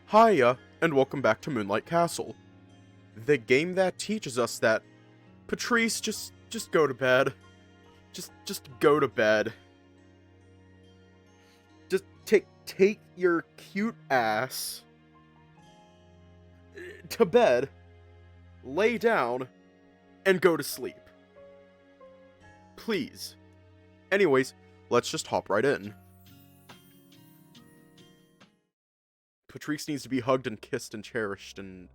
Hiya, and welcome back to Moonlight Castle. The game that teaches us that, Patrice, just go to bed. Just go to bed. Just take your cute ass to bed, lay down, and go to sleep. Please. Anyways, let's just hop right in. Patrice needs to be hugged and kissed and cherished and...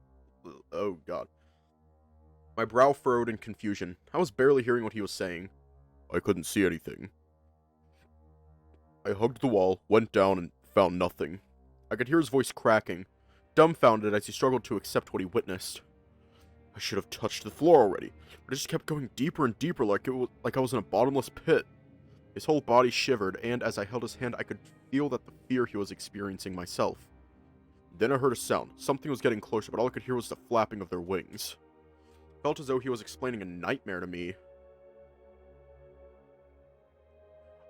oh god. My brow furrowed in confusion. I was barely hearing what he was saying. I couldn't see anything. I hugged the wall, went down, and found nothing. I could hear his voice cracking, dumbfounded as he struggled to accept what he witnessed. I should have touched the floor already, but it just kept going deeper and deeper like I was in a bottomless pit. His whole body shivered, and as I held his hand, I could feel that the fear he was experiencing myself. Then I heard a sound. Something was getting closer, but all I could hear was the flapping of their wings. Felt as though he was explaining a nightmare to me.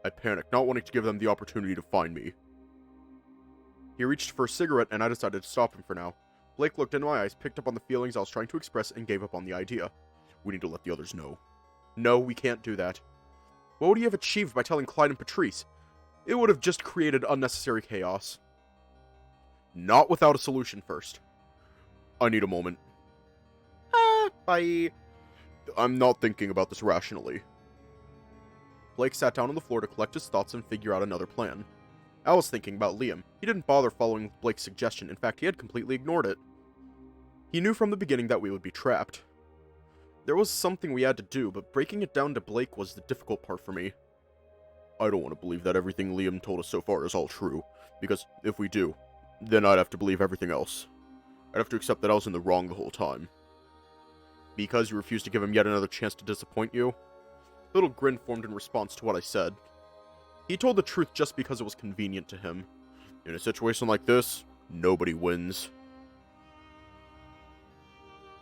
I panicked, not wanting to give them the opportunity to find me. He reached for a cigarette, and I decided to stop him for now. Blake looked into my eyes, picked up on the feelings I was trying to express, and gave up on the idea. We need to let the others know. No, we can't do that. What would he have achieved by telling Clyde and Patrice? It would have just created unnecessary chaos. Not without a solution first. I need a moment. Bye. I'm not thinking about this rationally. Blake sat down on the floor to collect his thoughts and figure out another plan. I was thinking about Liam. He didn't bother following Blake's suggestion. In fact, he had completely ignored it. He knew from the beginning that we would be trapped. There was something we had to do, but breaking it down to Blake was the difficult part for me. I don't want to believe that everything Liam told us so far is all true, because if we do, then I'd have to believe everything else. I'd have to accept that I was in the wrong the whole time. Because you refused to give him yet another chance to disappoint you? A little grin formed in response to what I said. He told the truth just because it was convenient to him. In a situation like this, nobody wins.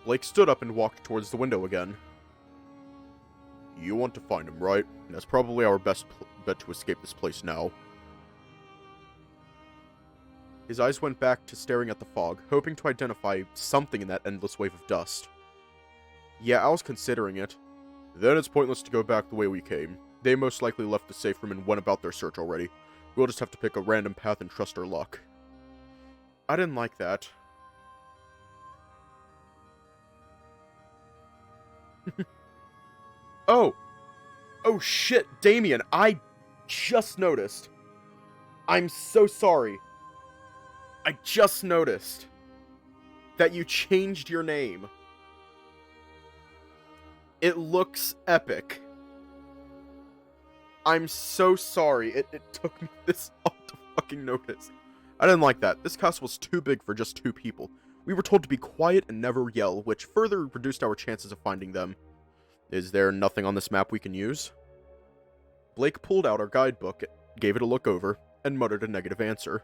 Blake stood up and walked towards the window again. You want to find him, right? That's probably our best bet to escape this place now. His eyes went back to staring at the fog, hoping to identify something in that endless wave of dust. Yeah, I was considering it. Then it's pointless to go back the way we came. They most likely left the safe room and went about their search already. We'll just have to pick a random path and trust our luck. I didn't like that. Oh! Oh shit, Damien, I just noticed. I'm so sorry. I just noticed that you changed your name. It looks epic. I'm so sorry. It took me this long to fucking notice. I didn't like that. This castle was too big for just 2 people. We were told to be quiet and never yell, which further reduced our chances of finding them. Is there nothing on this map we can use? Blake pulled out our guidebook, gave it a look over, and muttered a negative answer.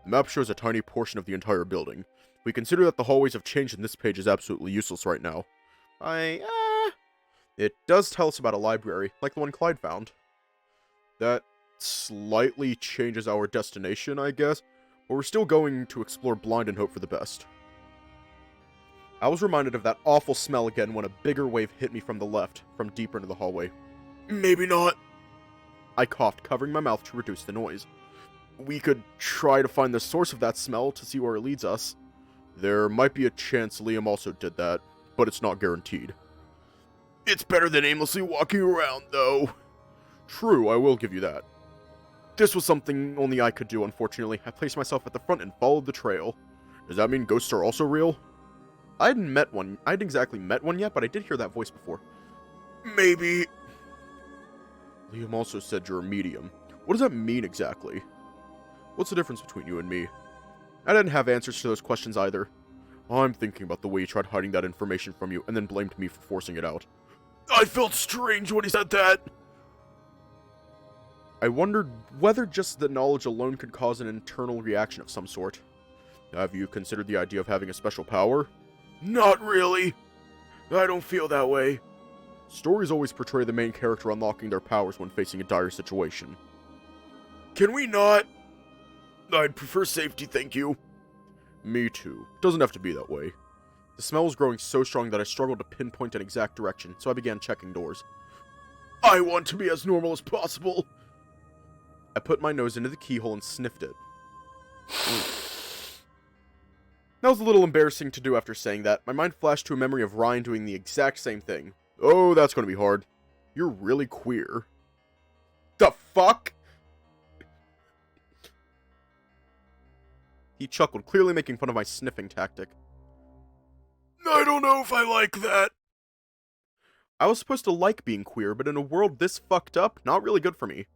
The map shows a tiny portion of the entire building. We consider that the hallways have changed and this page is absolutely useless right now. It does tell us about a library, like the one Clyde found. That slightly changes our destination, I guess, but we're still going to explore blind and hope for the best. I was reminded of that awful smell again when a bigger wave hit me from the left, from deeper into the hallway. Maybe not. I coughed, covering my mouth to reduce the noise. We could try to find the source of that smell to see where it leads us. There might be a chance Liam also did that, but it's not guaranteed. It's better than aimlessly walking around, though. True, I will give you that. This was something only I could do, unfortunately. I placed myself at the front and followed the trail. Does that mean ghosts are also real? I hadn't exactly met one yet, but I did hear that voice before. Maybe. Liam also said you're a medium. What does that mean exactly? What's the difference between you and me? I didn't have answers to those questions either. I'm thinking about the way he tried hiding that information from you and then blamed me for forcing it out. I felt strange when he said that. I wondered whether just the knowledge alone could cause an internal reaction of some sort. Have you considered the idea of having a special power? Not really. I don't feel that way. Stories always portray the main character unlocking their powers when facing a dire situation. Can we not? I'd prefer safety, thank you. Me too. Doesn't have to be that way. The smell was growing so strong that I struggled to pinpoint an exact direction, so I began checking doors. I want to be as normal as possible! I put my nose into the keyhole and sniffed it. That was a little embarrassing to do after saying that. My mind flashed to a memory of Ryan doing the exact same thing. Oh, that's gonna be hard. You're really queer. The fuck? He chuckled, clearly making fun of my sniffing tactic. I don't know if I like that. I was supposed to like being queer, but in a world this fucked up, not really good for me.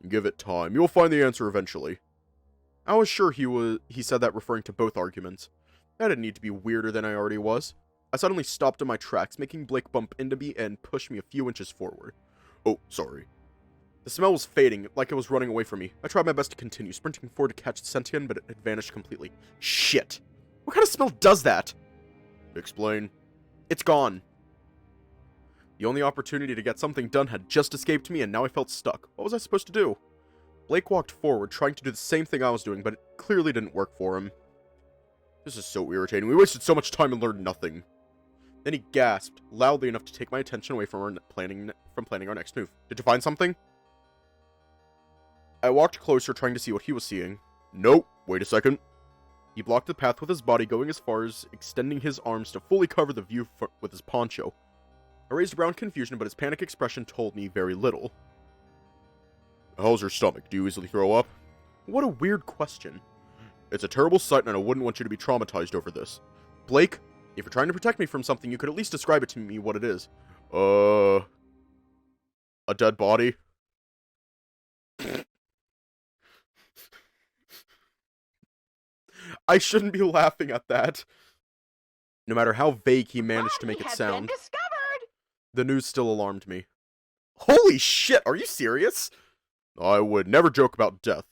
Give it time. You'll find the answer eventually. I was sure he said that referring to both arguments. I didn't need to be weirder than I already was. I suddenly stopped in my tracks, making Blake bump into me and push me a few inches forward. Oh, sorry. The smell was fading, like it was running away from me. I tried my best to continue, sprinting forward to catch the sentient, but it had vanished completely. Shit. What kind of smell does that? Explain. It's gone. The only opportunity to get something done had just escaped me, and now I felt stuck. What was I supposed to do? Blake walked forward, trying to do the same thing I was doing, but it clearly didn't work for him. This is so irritating. We wasted so much time and learned nothing. Then he gasped, loudly enough to take my attention away from planning our next move. Did you find something? I walked closer, trying to see what he was seeing. Nope. Wait a second. He blocked the path with his body, going as far as extending his arms to fully cover the view with his poncho. I raised a brown confusion, but his panic expression told me very little. How's your stomach? Do you easily throw up? What a weird question. It's a terrible sight, and I wouldn't want you to be traumatized over this. Blake, if you're trying to protect me from something, you could at least describe it to me what it is. A dead body? I shouldn't be laughing at that. No matter how vague he managed to make it sound, the news still alarmed me. Holy shit, are you serious? I would never joke about death.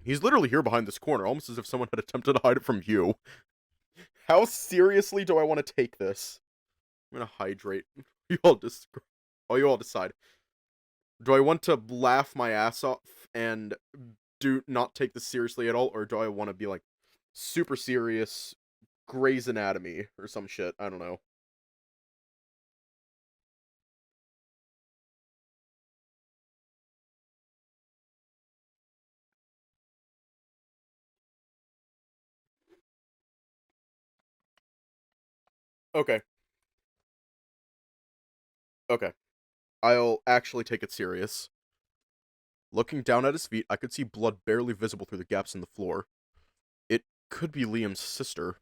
He's literally here behind this corner, almost as if someone had attempted to hide it from you. How seriously do I want to take this? I'm gonna hydrate. You all decide. Do I want to laugh my ass off and not take this seriously at all, or do I want to be like super serious Grey's Anatomy or some shit? I don't know. Okay. Okay. I'll actually take it serious. Looking down at his feet, I could see blood barely visible through the gaps in the floor. It could be Liam's sister.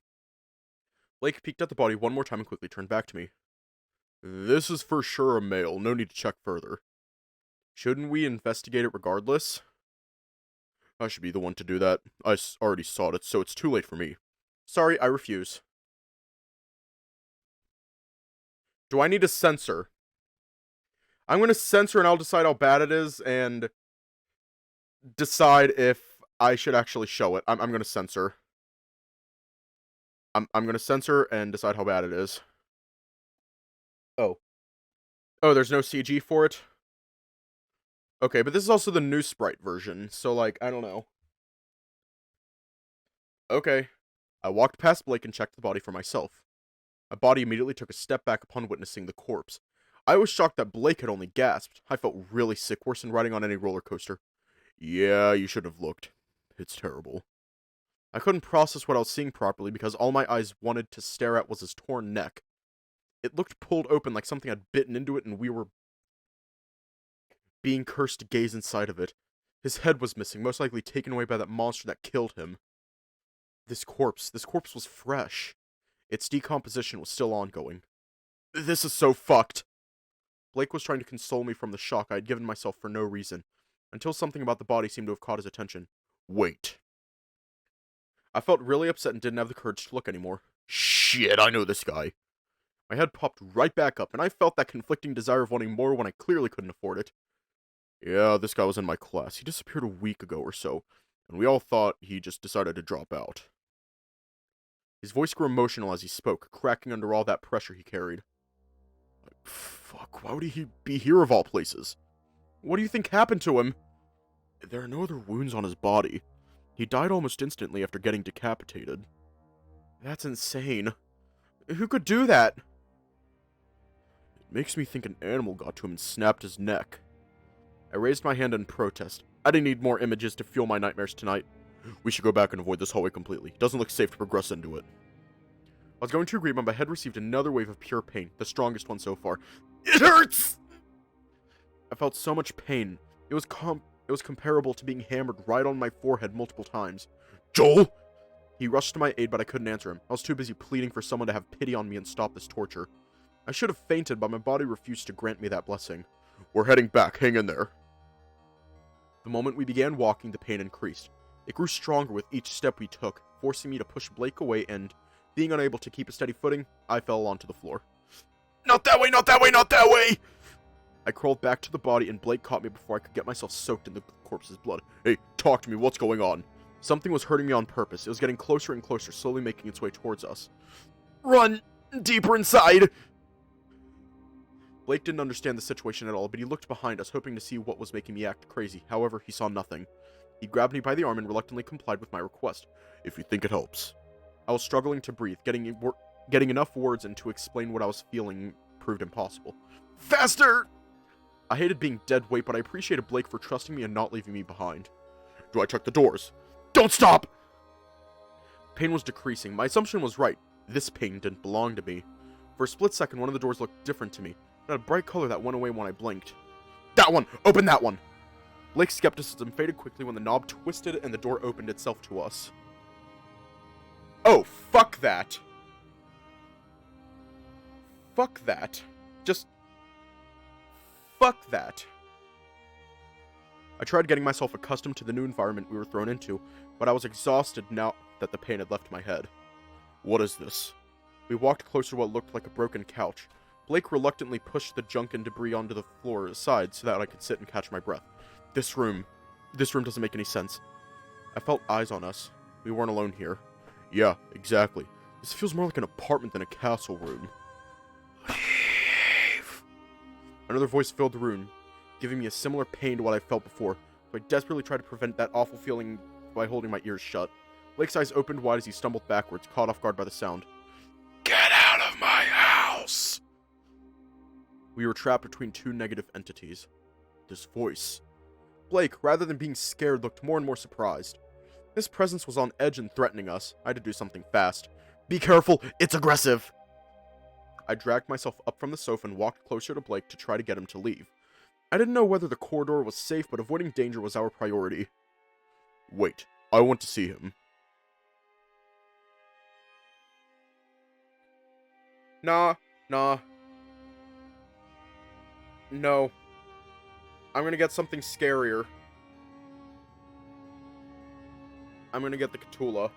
Blake peeked at the body one more time and quickly turned back to me. This is for sure a male, no need to check further. Shouldn't we investigate it regardless? I should be the one to do that. I already saw it, so it's too late for me. Sorry, I refuse. Do I need to censor? I'm going to censor and I'll decide how bad it is and decide if I should actually show it. I'm going to censor. I'm going to censor and decide how bad it is. Oh. Oh, there's no CG for it? Okay, but this is also the new sprite version, so, like, I don't know. Okay. I walked past Blake and checked the body for myself. My body immediately took a step back upon witnessing the corpse. I was shocked that Blake had only gasped. I felt really sick, worse than riding on any roller coaster. Yeah, you should have looked. It's terrible. I couldn't process what I was seeing properly because all my eyes wanted to stare at was his torn neck. It looked pulled open like something had bitten into it and we were being cursed to gaze inside of it. His head was missing, most likely taken away by that monster that killed him. This corpse was fresh. Its decomposition was still ongoing. This is so fucked. Blake was trying to console me from the shock I had given myself for no reason, until something about the body seemed to have caught his attention. Wait. I felt really upset and didn't have the courage to look anymore. Shit, I know this guy. My head popped right back up, and I felt that conflicting desire of wanting more when I clearly couldn't afford it. Yeah, this guy was in my class. He disappeared a week ago or so, and we all thought he just decided to drop out. His voice grew emotional as he spoke, cracking under all that pressure he carried. Fuck, why would he be here of all places? What do you think happened to him? There are no other wounds on his body. He died almost instantly after getting decapitated. That's insane. Who could do that? It makes me think an animal got to him and snapped his neck. I raised my hand in protest. I didn't need more images to fuel my nightmares tonight. We should go back and avoid this hallway completely. Doesn't look safe to progress into it. I was going to agree, but my head received another wave of pure pain, the strongest one so far. It hurts! I felt so much pain. It was comparable to being hammered right on my forehead multiple times. Joel! He rushed to my aid, but I couldn't answer him. I was too busy pleading for someone to have pity on me and stop this torture. I should have fainted, but my body refused to grant me that blessing. We're heading back. Hang in there. The moment we began walking, the pain increased. It grew stronger with each step we took, forcing me to push Blake away and, being unable to keep a steady footing, I fell onto the floor. Not that way, not that way, not that way! I crawled back to the body and Blake caught me before I could get myself soaked in the corpse's blood. Hey, talk to me, what's going on? Something was hurting me on purpose. It was getting closer and closer, slowly making its way towards us. Run! Deeper inside! Blake didn't understand the situation at all, but he looked behind us, hoping to see what was making me act crazy. However, he saw nothing. He grabbed me by the arm and reluctantly complied with my request. If you think it helps. I was struggling to breathe. Getting enough words in to explain what I was feeling proved impossible. Faster! I hated being dead weight, but I appreciated Blake for trusting me and not leaving me behind. Do I check the doors? Don't stop! Pain was decreasing. My assumption was right. This pain didn't belong to me. For a split second, one of the doors looked different to me. It had a bright color that went away when I blinked. That one! Open that one! Blake's skepticism faded quickly when the knob twisted and the door opened itself to us. Oh, fuck that! Fuck that. Just... fuck that. I tried getting myself accustomed to the new environment we were thrown into, but I was exhausted now that the pain had left my head. What is this? We walked closer to what looked like a broken couch. Blake reluctantly pushed the junk and debris onto the floor aside so that I could sit and catch my breath. This room doesn't make any sense. I felt eyes on us. We weren't alone here. Yeah, exactly. This feels more like an apartment than a castle room. Leave. Another voice filled the room, giving me a similar pain to what I felt before, so I desperately tried to prevent that awful feeling by holding my ears shut. Blake's eyes opened wide as he stumbled backwards, caught off guard by the sound. Get out of my house! We were trapped between two negative entities. This voice. Blake, rather than being scared, looked more and more surprised. His presence was on edge and threatening us. I had to do something fast. Be careful, it's aggressive! I dragged myself up from the sofa and walked closer to Blake to try to get him to leave. I didn't know whether the corridor was safe, but avoiding danger was our priority. Wait, I want to see him. Nah. No. I'm gonna get something scarier. I'm gonna get the Cthulhu.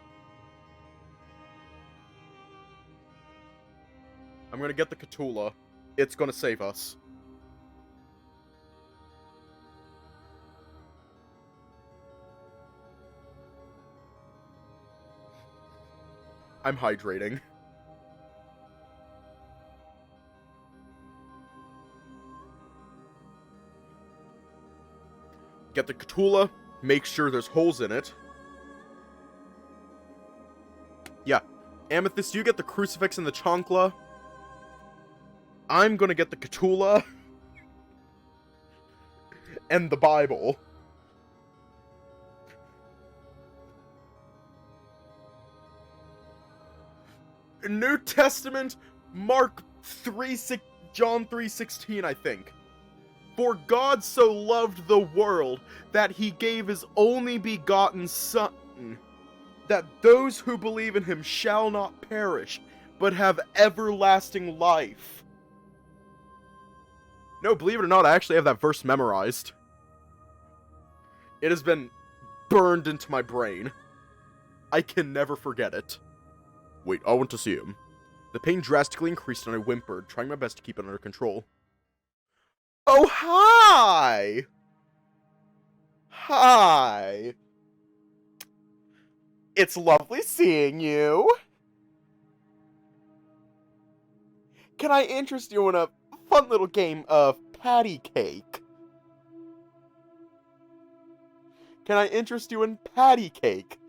I'm gonna get the Cthulhu. It's gonna save us. I'm hydrating. Get the Cthulhu, make sure there's holes in it. Yeah. Amethyst, you get the crucifix and the chancla. I'm gonna get the Cthulhu. And the Bible. New Testament, John 3:16, I think. For God so loved the world that he gave his only begotten Son, that those who believe in him shall not perish, but have everlasting life. No, believe it or not, I actually have that verse memorized. It has been burned into my brain. I can never forget it. Wait, I want to see him. The pain drastically increased and I whimpered, trying my best to keep it under control. Oh, hi! Hi! It's lovely seeing you. Can I interest you in a fun little game of patty cake? Can I interest you in patty cake?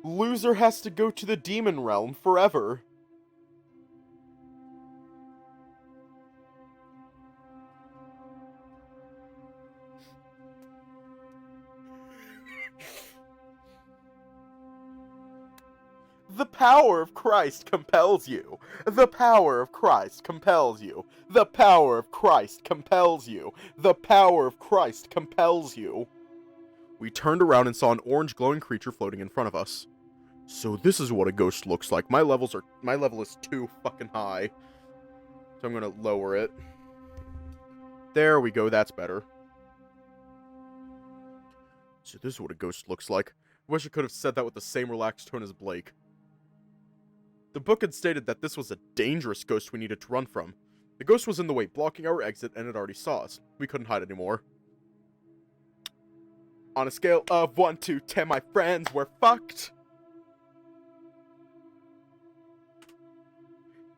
Loser has to go to the demon realm forever. The power of Christ compels you. The power of Christ compels you. The power of Christ compels you. The power of Christ compels you. We turned around and saw an orange glowing creature floating in front of us. So this is what a ghost looks like. My level is too fucking high. So I'm gonna lower it. There we go, that's better. So this is what a ghost looks like. I wish I could have said that with the same relaxed tone as Blake. The book had stated that this was a dangerous ghost we needed to run from. The ghost was in the way, blocking our exit, and it already saw us. We couldn't hide anymore. On a scale of 1 to 10, my friends, we're fucked.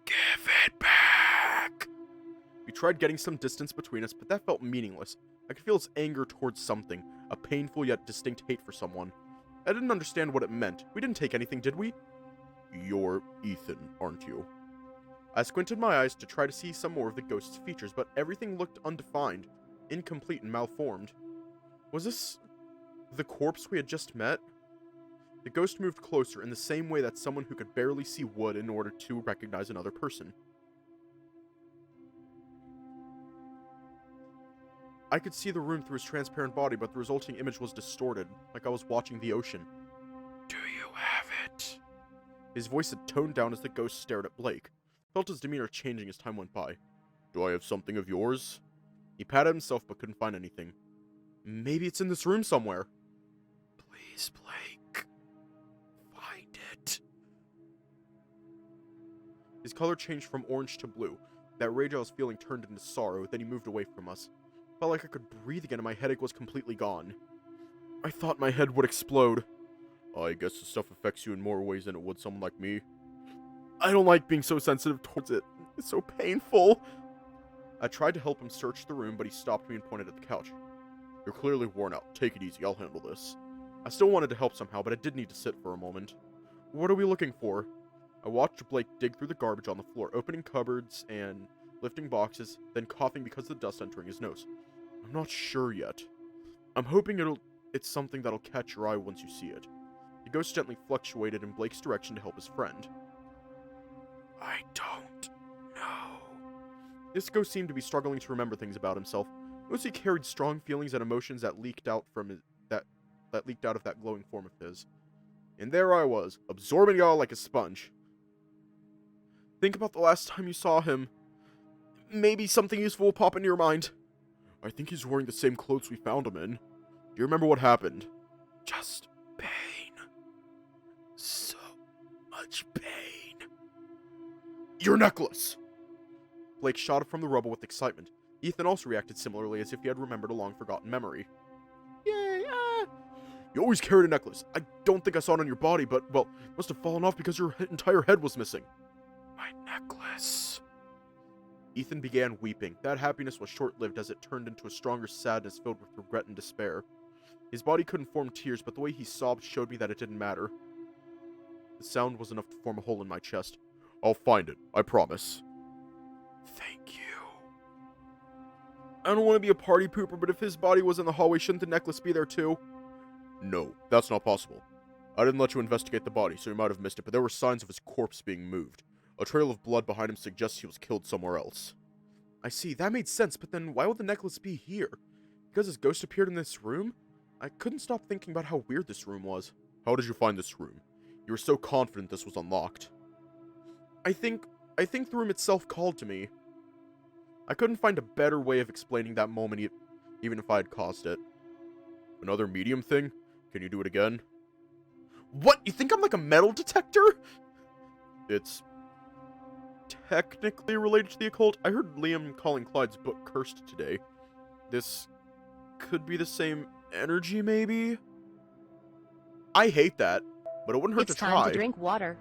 Give it back! We tried getting some distance between us, but that felt meaningless. I could feel his anger towards something, a painful yet distinct hate for someone. I didn't understand what it meant. We didn't take anything, did we? You're Ethan, aren't you? I squinted my eyes to try to see some more of the ghost's features, but everything looked undefined, incomplete and malformed. Was this the corpse we had just met? The ghost moved closer in the same way that someone who could barely see would in order to recognize another person. I could see the room through his transparent body, but the resulting image was distorted, like I was watching the ocean. Do you have it? His voice had toned down as the ghost stared at Blake. Felt his demeanor changing as time went by. Do I have something of yours? He patted himself but couldn't find anything. Maybe it's in this room somewhere. Please, Blake. Find it. His color changed from orange to blue. That rage I was feeling turned into sorrow, then he moved away from us. Felt like I could breathe again and my headache was completely gone. I thought my head would explode. I guess this stuff affects you in more ways than it would someone like me. I don't like being so sensitive towards it. It's so painful. I tried to help him search the room, but he stopped me and pointed at the couch. You're clearly worn out. Take it easy. I'll handle this. I still wanted to help somehow, but I did need to sit for a moment. What are we looking for? I watched Blake dig through the garbage on the floor, opening cupboards and lifting boxes, then coughing because of the dust entering his nose. I'm not sure yet. I'm hoping it's something that'll catch your eye once you see it. The ghost gently fluctuated in Blake's direction to help his friend. I don't know. This ghost seemed to be struggling to remember things about himself. Mostly carried strong feelings and emotions that leaked out that leaked out of that glowing form of his. And there I was, absorbing it all like a sponge. Think about the last time you saw him. Maybe something useful will pop into your mind. I think he's wearing the same clothes we found him in. Do you remember what happened? Just pain. So much pain. Your necklace! Blake shot up from the rubble with excitement. Ethan also reacted similarly, as if he had remembered a long-forgotten memory. Yay! You always carried a necklace. I don't think I saw it on your body, but, well, it must have fallen off because your entire head was missing. My necklace. Ethan began weeping. That happiness was short-lived as it turned into a stronger sadness filled with regret and despair. His body couldn't form tears, but the way he sobbed showed me that it didn't matter. The sound was enough to form a hole in my chest. I'll find it, I promise. Thank you. I don't want to be a party pooper, but if his body was in the hallway, shouldn't the necklace be there too? No, that's not possible. I didn't let you investigate the body, so you might have missed it, but there were signs of his corpse being moved. A trail of blood behind him suggests he was killed somewhere else. I see, that made sense, but then why would the necklace be here? Because his ghost appeared in this room? I couldn't stop thinking about how weird this room was. How did you find this room? You were so confident this was unlocked. I think the room itself called to me. I couldn't find a better way of explaining that moment, even if I had caused it. Another medium thing? Can you do it again? What? You think I'm like a metal detector? It's technically related to the occult. I heard Liam calling Clyde's book cursed today. This could be the same energy, maybe? I hate that, but it wouldn't hurt to try. It's time to drink water.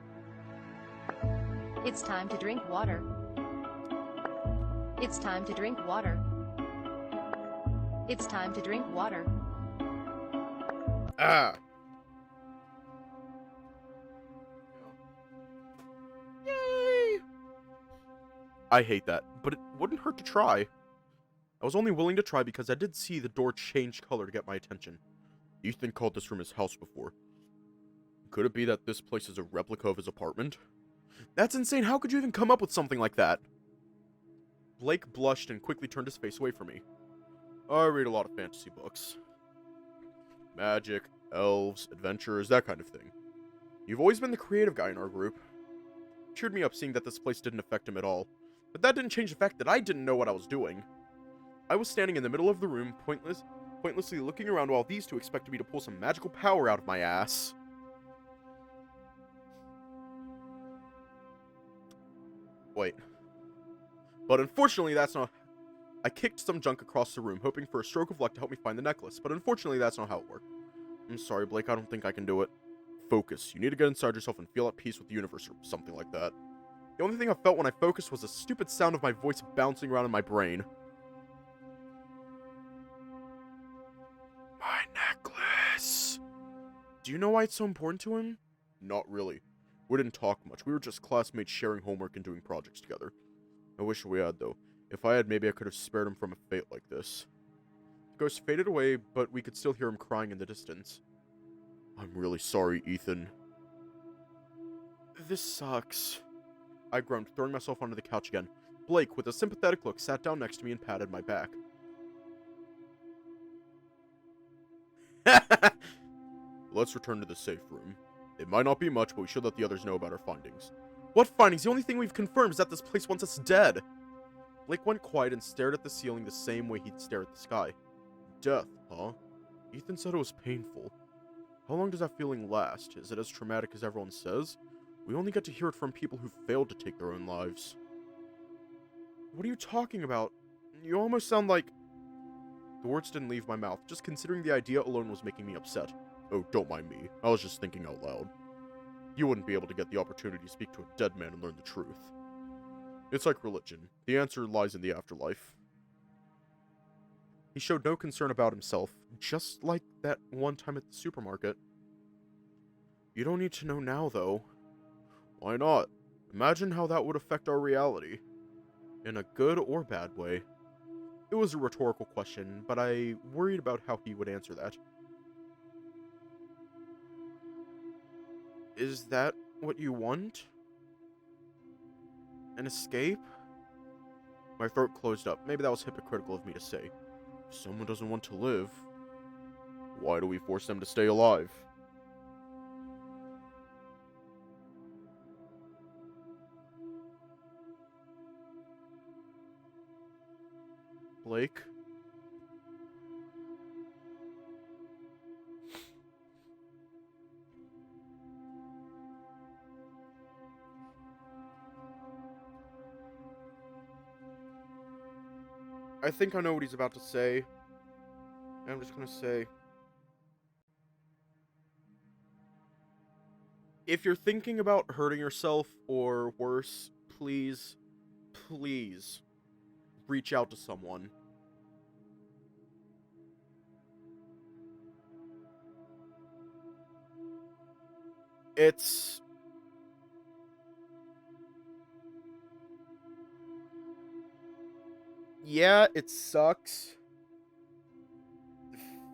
It's time to drink water. It's time to drink water. It's time to drink water. Ah. I hate that, but it wouldn't hurt to try. I was only willing to try because I did see the door change color to get my attention. Ethan called this room his house before. Could it be that this place is a replica of his apartment? That's insane, how could you even come up with something like that? Blake blushed and quickly turned his face away from me. I read a lot of fantasy books. Magic, elves, adventurers, that kind of thing. You've always been the creative guy in our group. It cheered me up seeing that this place didn't affect him at all. But that didn't change the fact that I didn't know what I was doing. I was standing in the middle of the room, pointlessly looking around while these two expected me to pull some magical power out of my ass. Wait. But unfortunately, that's not... I kicked some junk across the room, hoping for a stroke of luck to help me find the necklace, but unfortunately, that's not how it worked. I'm sorry, Blake, I don't think I can do it. Focus. You need to get inside yourself and feel at peace with the universe or something like that. The only thing I felt when I focused was the stupid sound of my voice bouncing around in my brain. My necklace. Do you know why it's so important to him? Not really. We didn't talk much. We were just classmates sharing homework and doing projects together. I wish we had, though. If I had, maybe I could have spared him from a fate like this. The ghost faded away, but we could still hear him crying in the distance. I'm really sorry, Ethan. This sucks. I groaned, throwing myself onto the couch again. Blake, with a sympathetic look, sat down next to me and patted my back. Let's return to the safe room. It might not be much, but we should let the others know about our findings. What findings? The only thing we've confirmed is that this place wants us dead. Blake went quiet and stared at the ceiling the same way he'd stare at the sky. Death, huh? Ethan said it was painful. How long does that feeling last? Is it as traumatic as everyone says? We only get to hear it from people who failed to take their own lives. What are you talking about? You almost sound like... The words didn't leave my mouth. Just considering the idea alone was making me upset. Oh, don't mind me. I was just thinking out loud. You wouldn't be able to get the opportunity to speak to a dead man and learn the truth. It's like religion. The answer lies in the afterlife. He showed no concern about himself, just like that one time at the supermarket. You don't need to know now, though. Why not? Imagine how that would affect our reality. In a good or bad way. It was a rhetorical question, but I worried about how he would answer that. Is that what you want? An escape? My throat closed up. Maybe that was hypocritical of me to say. If someone doesn't want to live, why do we force them to stay alive? Blake? I think I know what he's about to say. And I'm just gonna say... If you're thinking about hurting yourself or worse, please, please reach out to someone. It's... Yeah, it sucks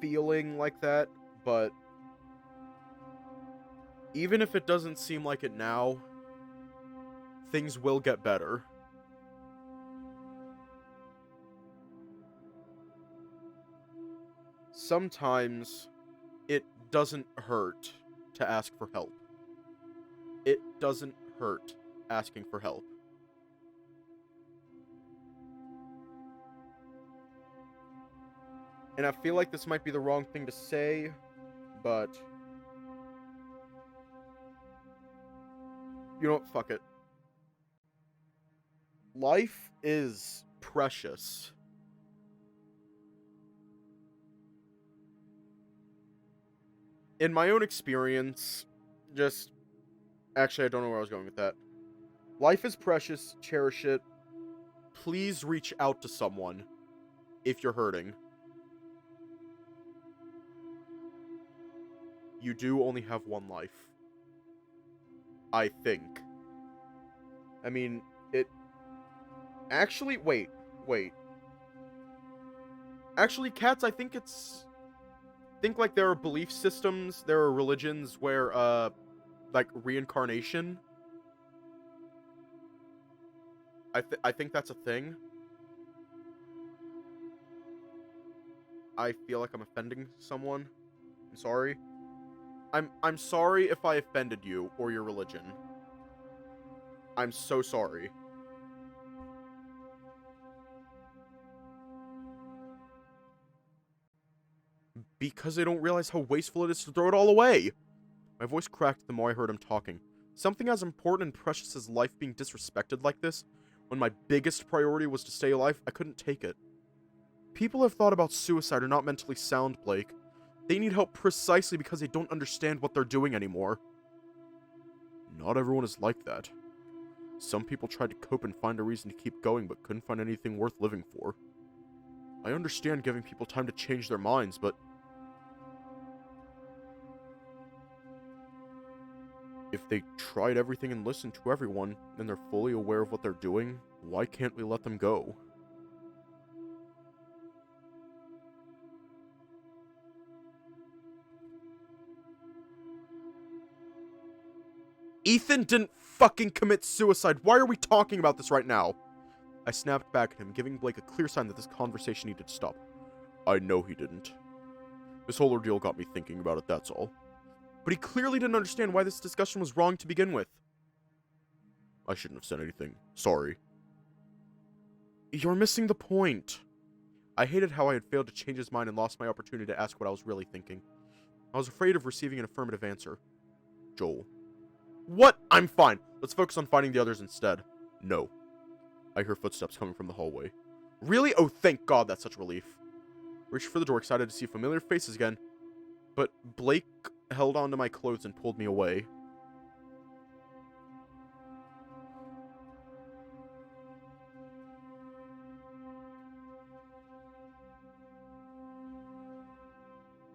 feeling like that, but even if it doesn't seem like it now, things will get better. Sometimes it doesn't hurt to ask for help. It doesn't hurt asking for help. And I feel like this might be the wrong thing to say, but... You know what? Fuck it. Life is precious. In my own experience, just... Actually, I don't know where I was going with that. Life is precious. Cherish it. Please reach out to someone if you're hurting. You do only have one life. I think. I mean, Actually, wait. Actually, cats, I think it's... think, like, there are belief systems, there are religions where, like, reincarnation... I think that's a thing. I feel like I'm offending someone. I'm sorry. I'm sorry if I offended you or your religion. I'm so sorry. Because I don't realize how wasteful it is to throw it all away. My voice cracked the more I heard him talking. Something as important and precious as life being disrespected like this, when my biggest priority was to stay alive, I couldn't take it. People who have thought about suicide are not mentally sound, Blake. They need help precisely because they don't understand what they're doing anymore. Not everyone is like that. Some people tried to cope and find a reason to keep going, but couldn't find anything worth living for. I understand giving people time to change their minds, but... if they tried everything and listened to everyone, and they're fully aware of what they're doing, why can't we let them go? Ethan didn't fucking commit suicide. Why are we talking about this right now? I snapped back at him, giving Blake a clear sign that this conversation needed to stop. I know he didn't. This whole ordeal got me thinking about it, that's all. But he clearly didn't understand why this discussion was wrong to begin with. I shouldn't have said anything. Sorry. You're missing the point. I hated how I had failed to change his mind and lost my opportunity to ask what I was really thinking. I was afraid of receiving an affirmative answer. Joel. What? I'm fine. Let's focus on finding the others instead. No. I hear footsteps coming from the hallway. Really? Oh, thank God, that's such relief. Reached for the door, excited to see familiar faces again. But Blake held onto my clothes and pulled me away.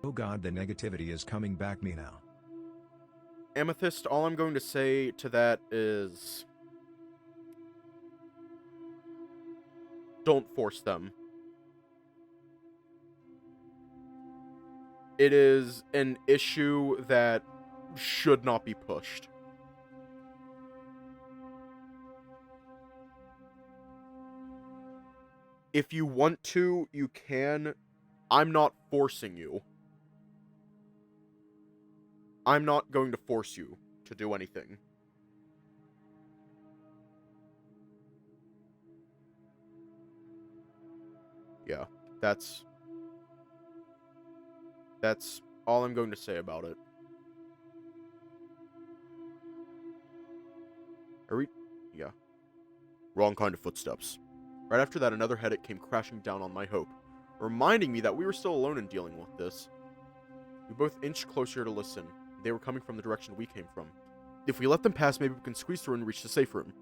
Oh God, the negativity is coming back me now. Amethyst, all I'm going to say to that is... don't force them. It is an issue that should not be pushed. If you want to, you can. I'm not forcing you. I'm not going to force you to do anything. Yeah, that's all I'm going to say about it. Are we? Yeah. Wrong kind of footsteps. Right after that, another headache came crashing down on my hope, reminding me that we were still alone in dealing with this. We both inched closer to listen. They were coming from the direction we came from. If we let them pass, maybe we can squeeze through and reach the safe room.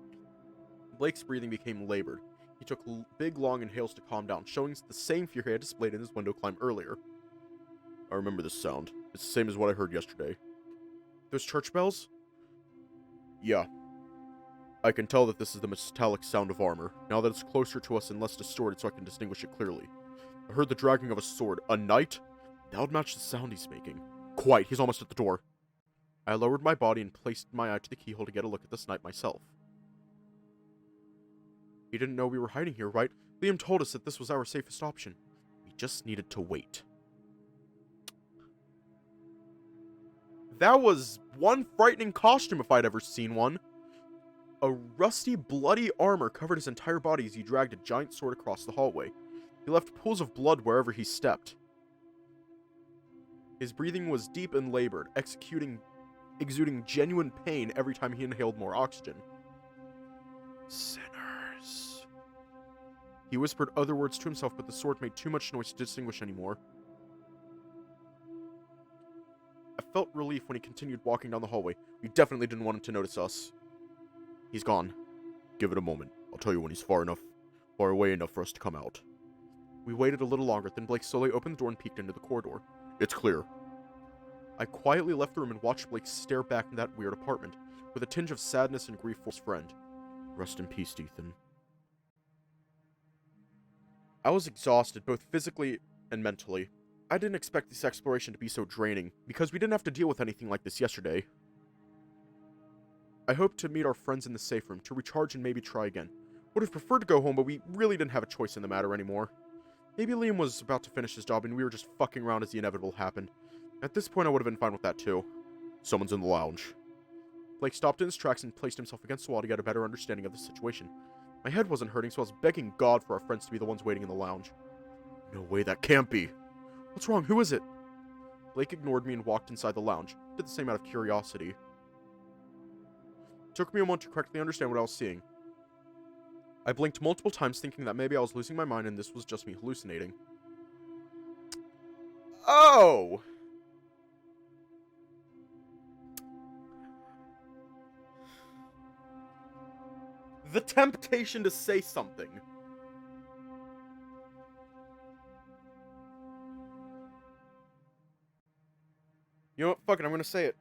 Blake's breathing became labored. He took big, long inhales to calm down, showing the same fear he had displayed in his window climb earlier. I remember this sound. It's the same as what I heard yesterday. Those church bells? Yeah. I can tell that this is the metallic sound of armor, now that it's closer to us and less distorted so I can distinguish it clearly. I heard the dragging of a sword. A knight? That would match the sound he's making. Quiet, he's almost at the door. I lowered my body and placed my eye to the keyhole to get a look at this knight myself. He didn't know we were hiding here, right? Liam told us that this was our safest option. We just needed to wait. That was one frightening costume if I'd ever seen one. A rusty, bloody armor covered his entire body as he dragged a giant sword across the hallway. He left pools of blood wherever he stepped. His breathing was deep and labored, exuding genuine pain every time he inhaled more oxygen. Sinners. He whispered other words to himself, but the sword made too much noise to distinguish anymore. I felt relief when he continued walking down the hallway. We definitely didn't want him to notice us. He's gone. Give it a moment. I'll tell you when he's far away enough for us to come out. We waited a little longer, then Blake slowly opened the door and peeked into the corridor. It's clear. I quietly left the room and watched Blake stare back in that weird apartment, with a tinge of sadness and grief for his friend. Rest in peace, Ethan. I was exhausted, both physically and mentally. I didn't expect this exploration to be so draining, because we didn't have to deal with anything like this yesterday. I hoped to meet our friends in the safe room, to recharge and maybe try again. Would have preferred to go home, but we really didn't have a choice in the matter anymore. Maybe Liam was about to finish his job and we were just fucking around as the inevitable happened. At this point I would have been fine with that too. Someone's in the lounge. Blake stopped in his tracks and placed himself against the wall to get a better understanding of the situation. My head wasn't hurting, so I was begging God for our friends to be the ones waiting in the lounge. No way, that can't be. What's wrong? Who is it? Blake ignored me and walked inside the lounge. Did the same out of curiosity. It took me a moment to correctly understand what I was seeing. I blinked multiple times thinking that maybe I was losing my mind and this was just me hallucinating. Oh! The temptation to say something. You know what? Fuck it, I'm gonna say it.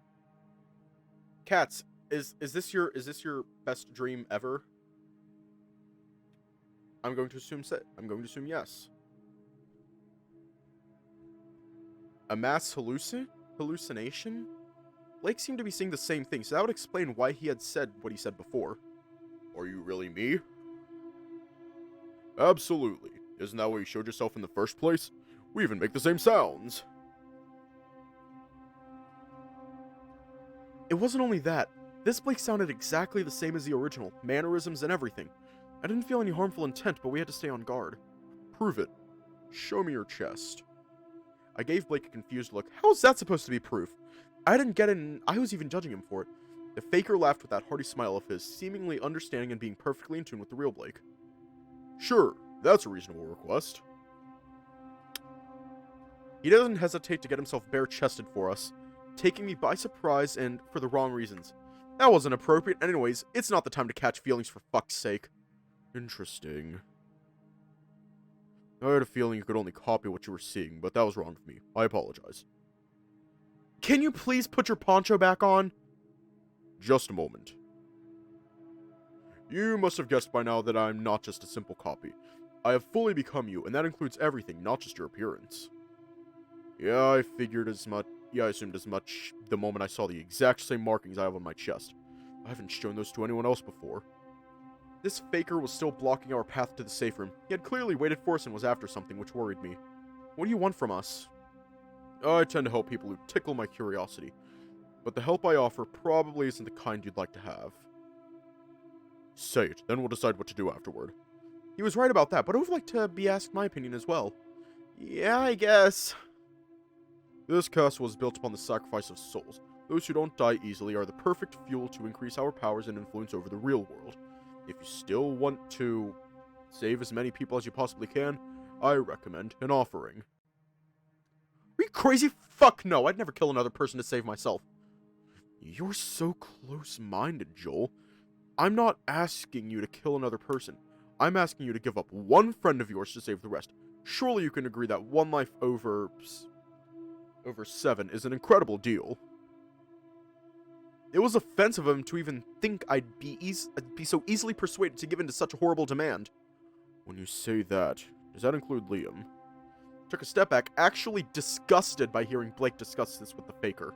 Cats, is this your best dream ever? I'm going to assume yes. A mass hallucination? Blake seemed to be seeing the same thing, so that would explain why he had said what he said before. Are you really me? Absolutely. Isn't that why you showed yourself in the first place? We even make the same sounds. It wasn't only that. This Blake sounded exactly the same as the original, mannerisms and everything. I didn't feel any harmful intent, but we had to stay on guard. Prove it. Show me your chest. I gave Blake a confused look. How is that supposed to be proof? I didn't get it, and I was even judging him for it. The faker laughed with that hearty smile of his, seemingly understanding and being perfectly in tune with the real Blake. Sure, that's a reasonable request. He doesn't hesitate to get himself bare-chested for us, taking me by surprise and for the wrong reasons. That wasn't appropriate. Anyways, it's not the time to catch feelings for fuck's sake. Interesting. I had a feeling you could only copy what you were seeing, but that was wrong of me. I apologize. Can you please put your poncho back on? Just a moment. You must have guessed by now that I'm not just a simple copy. I have fully become you, and that includes everything, not just your appearance. Yeah, I figured as much. Yeah, I assumed as much the moment I saw the exact same markings I have on my chest. I haven't shown those to anyone else before. This faker was still blocking our path to the safe room. He had clearly waited for us and was after something, which worried me. What do you want from us? I tend to help people who tickle my curiosity, but the help I offer probably isn't the kind you'd like to have. Say it, then we'll decide what to do afterward. He was right about that, but I would like to be asked my opinion as well. Yeah, I guess. This castle was built upon the sacrifice of souls. Those who don't die easily are the perfect fuel to increase our powers and influence over the real world. If you still want to save as many people as you possibly can, I recommend an offering. Are you crazy? Fuck no, I'd never kill another person to save myself. You're so close-minded, Joel. I'm not asking you to kill another person. I'm asking you to give up one friend of yours to save the rest. Surely you can agree that one life over 7 is an incredible deal. It was offensive of him to even think I'd be so easily persuaded to give in to such a horrible demand. When you say that, does that include Liam? Took a step back, actually disgusted by hearing Blake discuss this with the faker.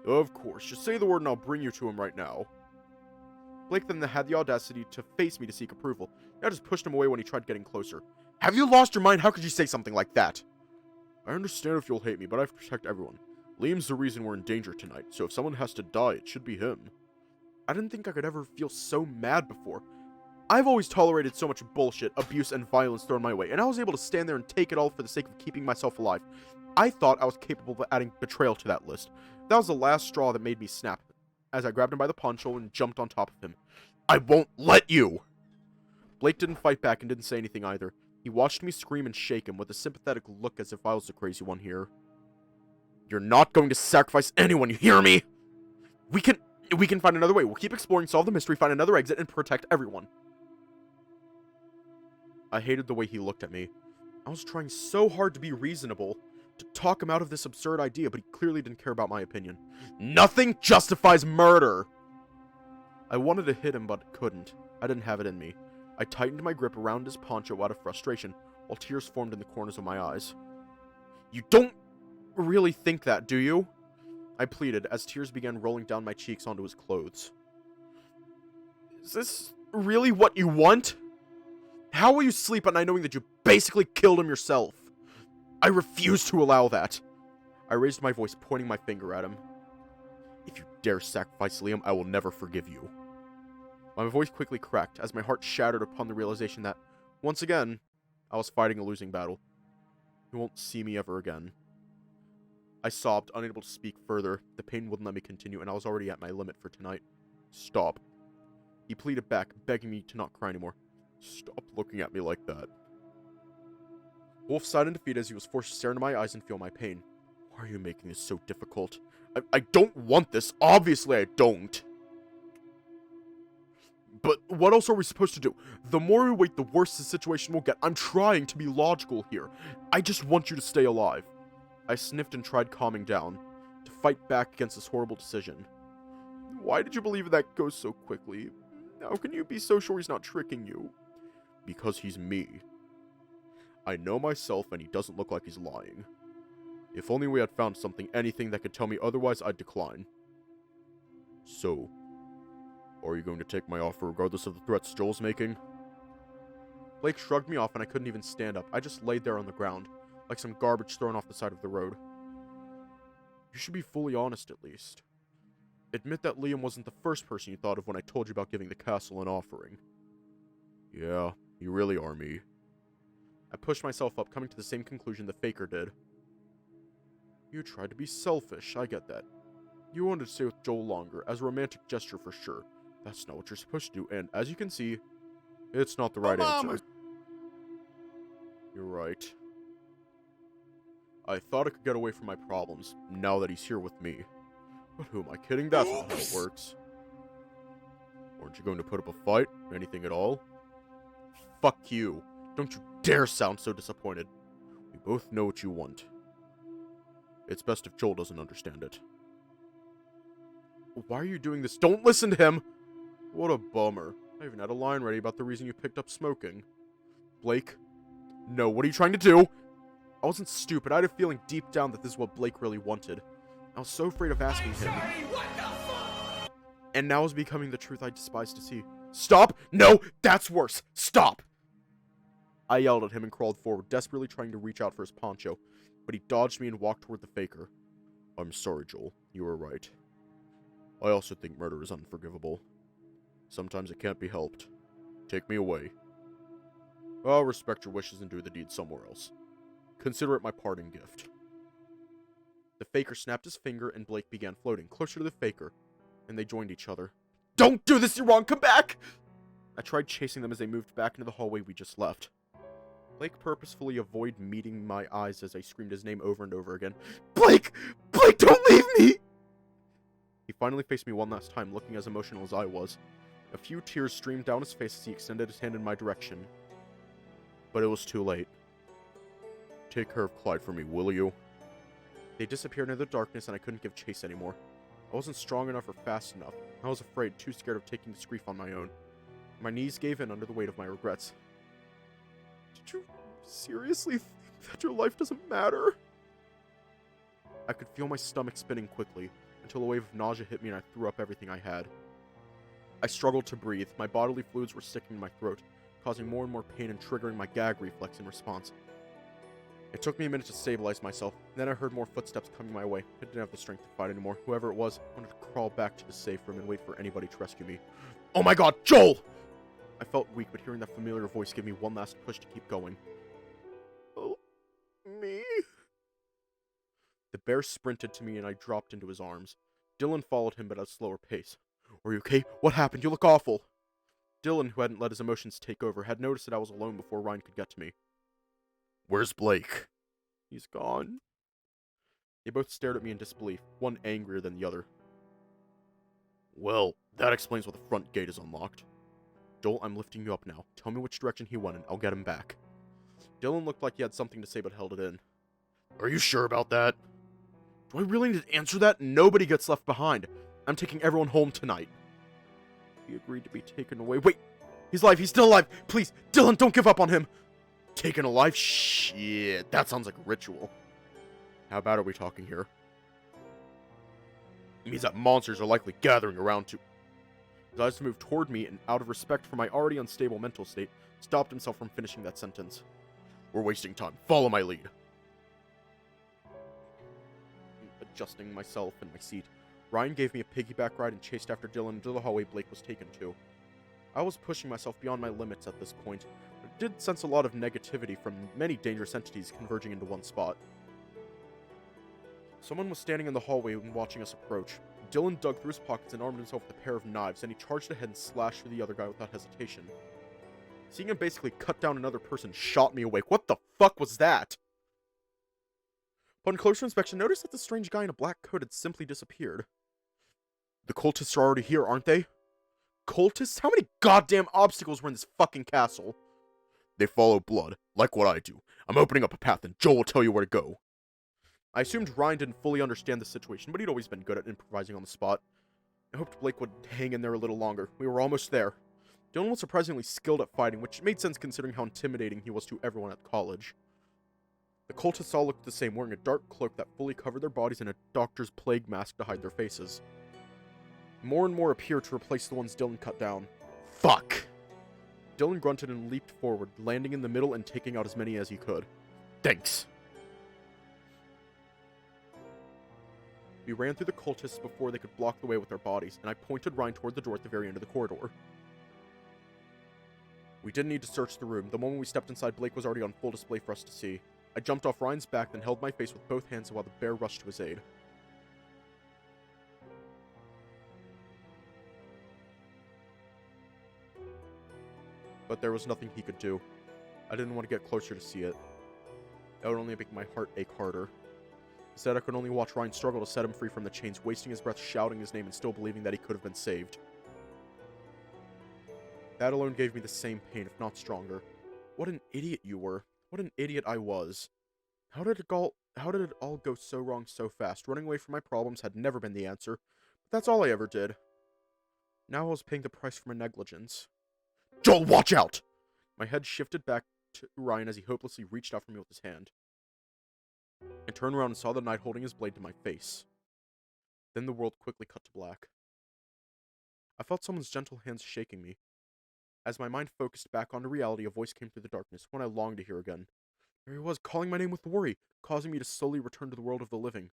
Of course, just say the word and I'll bring you to him right now. Blake then had the audacity to face me to seek approval. I just pushed him away when he tried getting closer. Have you lost your mind? How could you say something like that? I understand if you'll hate me, but I have to protect everyone. Liam's the reason we're in danger tonight, so if someone has to die, it should be him. I didn't think I could ever feel so mad before. I've always tolerated so much bullshit, abuse, and violence thrown my way, and I was able to stand there and take it all for the sake of keeping myself alive. I thought I was capable of adding betrayal to that list. That was the last straw that made me snap, as I grabbed him by the poncho and jumped on top of him. I won't let you! Blake didn't fight back and didn't say anything either. He watched me scream and shake him with a sympathetic look as if I was the crazy one here. You're not going to sacrifice anyone, you hear me? We can find another way. We'll keep exploring, solve the mystery, find another exit, and protect everyone. I hated the way he looked at me. I was trying so hard to be reasonable, to talk him out of this absurd idea, but he clearly didn't care about my opinion. Nothing justifies murder! I wanted to hit him, but couldn't. I didn't have it in me. I tightened my grip around his poncho out of frustration, while tears formed in the corners of my eyes. You don't really think that, do you? I pleaded, as tears began rolling down my cheeks onto his clothes. Is this really what you want? How will you sleep at night knowing that you basically killed him yourself? I refuse to allow that. I raised my voice, pointing my finger at him. If you dare sacrifice Liam, I will never forgive you. My voice quickly cracked, as my heart shattered upon the realization that, once again, I was fighting a losing battle. He won't see me ever again. I sobbed, unable to speak further. The pain wouldn't let me continue, and I was already at my limit for tonight. Stop. He pleaded back, begging me to not cry anymore. Stop looking at me like that. Wolf sighed in defeat as he was forced to stare into my eyes and feel my pain. Why are you making this so difficult? I don't want this. Obviously I don't. But what else are we supposed to do? The more we wait, the worse the situation will get. I'm trying to be logical here. I just want you to stay alive. I sniffed and tried calming down, to fight back against this horrible decision. Why did you believe that goes so quickly? How can you be so sure he's not tricking you? Because he's me. I know myself and he doesn't look like he's lying. If only we had found something, anything that could tell me otherwise, I'd decline. So, are you going to take my offer regardless of the threats Joel's making? Blake shrugged me off and I couldn't even stand up. I just laid there on the ground, like some garbage thrown off the side of the road. You should be fully honest at least. Admit that Liam wasn't the first person you thought of when I told you about giving the castle an offering. Yeah, you really are me. I pushed myself up, coming to the same conclusion the Faker did. You tried to be selfish, I get that. You wanted to stay with Joel longer, as a romantic gesture for sure. That's not what you're supposed to do, and as you can see, it's not the right answer. You're right. I thought I could get away from my problems, now that he's here with me. But who am I kidding? That's not how it works. Weren't you going to put up a fight? Anything at all? Fuck you. Don't you dare sound so disappointed. We both know what you want. It's best if Joel doesn't understand it. Why are you doing this? Don't listen to him! What a bummer. I even had a line ready about the reason you picked up smoking. Blake? No, what are you trying to do? I wasn't stupid. I had a feeling deep down that this is what Blake really wanted. I was so afraid of asking him. And now is becoming the truth I despise to see. Stop! No! That's worse! Stop! I yelled at him and crawled forward, desperately trying to reach out for his poncho, but he dodged me and walked toward the Faker. I'm sorry, Joel. You were right. I also think murder is unforgivable. Sometimes it can't be helped. Take me away. I'll respect your wishes and do the deed somewhere else. Consider it my parting gift. The Faker snapped his finger and Blake began floating closer to the Faker, and they joined each other. Don't do this, you're wrong, come back! I tried chasing them as they moved back into the hallway we just left. Blake purposefully avoided meeting my eyes as I screamed his name over and over again. Blake! Blake, don't leave me! He finally faced me one last time, looking as emotional as I was. A few tears streamed down his face as he extended his hand in my direction. But it was too late. Take care of Clyde for me, will you? They disappeared into the darkness and I couldn't give chase anymore. I wasn't strong enough or fast enough. I was afraid, too scared of taking this grief on my own. My knees gave in under the weight of my regrets. Did you seriously think that your life doesn't matter? I could feel my stomach spinning quickly, until a wave of nausea hit me and I threw up everything I had. I struggled to breathe. My bodily fluids were sticking in my throat, causing more and more pain and triggering my gag reflex in response. It took me a minute to stabilize myself, then I heard more footsteps coming my way. I didn't have the strength to fight anymore. Whoever it was, wanted to crawl back to the safe room and wait for anybody to rescue me. Oh my god, Joel! I felt weak, but hearing that familiar voice gave me one last push to keep going. Oh, me? The bear sprinted to me and I dropped into his arms. Dylan followed him, but at a slower pace. Are you okay? What happened? You look awful. Dylan, who hadn't let his emotions take over, had noticed that I was alone before Ryan could get to me. Where's Blake? He's gone. They both stared at me in disbelief, one angrier than the other. Well, that explains why the front gate is unlocked. Joel, I'm lifting you up now. Tell me which direction he went and I'll get him back. Dylan looked like he had something to say but held it in. Are you sure about that? Do I really need to answer that? Nobody gets left behind. I'm taking everyone home tonight. He agreed to be taken away. Wait, He's alive. He's still alive. Please, Dylan, don't give up on him. Taken alive? Shit, that sounds like a ritual. How bad are we talking here? It means that monsters are likely gathering around to... His eyes moved toward me, and out of respect for my already unstable mental state, stopped himself from finishing that sentence. We're wasting time. Follow my lead. Adjusting myself in my seat, Ryan gave me a piggyback ride and chased after Dylan into the hallway Blake was taken to. I was pushing myself beyond my limits at this point, but I did sense a lot of negativity from many dangerous entities converging into one spot. Someone was standing in the hallway and watching us approach. Dylan dug through his pockets and armed himself with a pair of knives, and he charged ahead and slashed through the other guy without hesitation. Seeing him basically cut down another person shot me awake. What the fuck was that? Upon closer inspection, noticed that the strange guy in a black coat had simply disappeared. The cultists are already here, aren't they? Cultists? How many goddamn obstacles were in this fucking castle? They follow blood, like what I do. I'm opening up a path, and Joel will tell you where to go. I assumed Ryan didn't fully understand the situation, but he'd always been good at improvising on the spot. I hoped Blake would hang in there a little longer. We were almost there. Dylan was surprisingly skilled at fighting, which made sense considering how intimidating he was to everyone at college. The cultists all looked the same, wearing a dark cloak that fully covered their bodies and a doctor's plague mask to hide their faces. More and more appeared to replace the ones Dylan cut down. Fuck! Dylan grunted and leaped forward, landing in the middle and taking out as many as he could. Thanks! We ran through the cultists before they could block the way with their bodies, and I pointed Ryan toward the door at the very end of the corridor. We didn't need to search the room. The moment we stepped inside, Blake was already on full display for us to see. I jumped off Ryan's back, then held my face with both hands while the bear rushed to his aid. But there was nothing he could do. I didn't want to get closer to see it. That would only make my heart ache harder. Instead, I could only watch Ryan struggle to set him free from the chains, wasting his breath shouting his name and still believing that he could have been saved. That alone gave me the same pain, if not stronger. What an idiot you were. What an idiot I was. How did it all go so wrong so fast? Running away from my problems had never been the answer, but that's all I ever did. Now I was paying the price for my negligence. Joel, watch out! My head shifted back to Ryan as he hopelessly reached out for me with his hand. I turned around and saw the knight holding his blade to my face. Then the world quickly cut to black. I felt someone's gentle hands shaking me. As my mind focused back onto reality, a voice came through the darkness, one I longed to hear again. There he was, calling my name with worry, causing me to slowly return to the world of the living.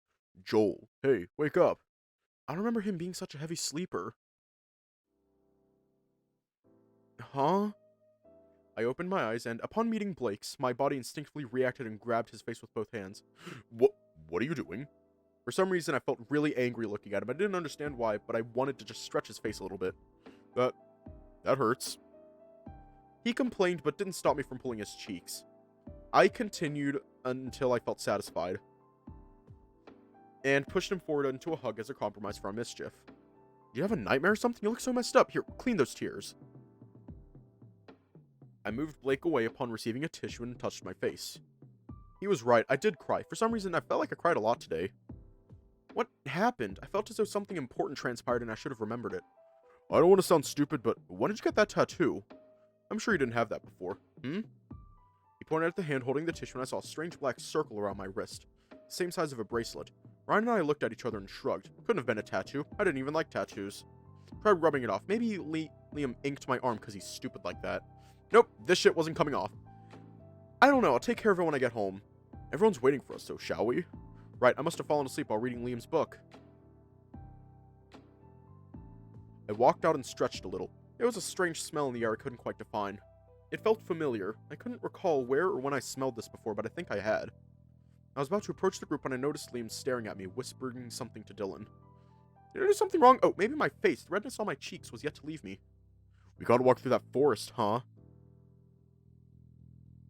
Joel, hey, wake up. I don't remember him being such a heavy sleeper. Huh? I opened my eyes, and upon meeting Blake's, my body instinctively reacted and grabbed his face with both hands. What are you doing? For some reason, I felt really angry looking at him. I didn't understand why, but I wanted to just stretch his face a little bit. That hurts. He complained, but didn't stop me from pulling his cheeks. I continued until I felt satisfied, and pushed him forward into a hug as a compromise for our mischief. Do you have a nightmare or something? You look so messed up. Here, clean those tears. I moved Blake away upon receiving a tissue and touched my face. He was right, I did cry. For some reason, I felt like I cried a lot today. What happened? I felt as though something important transpired and I should have remembered it. I don't want to sound stupid, but when did you get that tattoo? I'm sure you didn't have that before. He pointed at the hand holding the tissue and I saw a strange black circle around my wrist. The same size of a bracelet. Ryan and I looked at each other and shrugged. Couldn't have been a tattoo. I didn't even like tattoos. Tried rubbing it off. Maybe Liam inked my arm because he's stupid like that. Nope, this shit wasn't coming off. I don't know, I'll take care of it when I get home. Everyone's waiting for us, so shall we? Right, I must have fallen asleep while reading Liam's book. I walked out and stretched a little. There was a strange smell in the air I couldn't quite define. It felt familiar. I couldn't recall where or when I smelled this before, but I think I had. I was about to approach the group when I noticed Liam staring at me, whispering something to Dylan. Did I do something wrong? Oh, maybe my face. The redness on my cheeks was yet to leave me. We gotta walk through that forest, huh?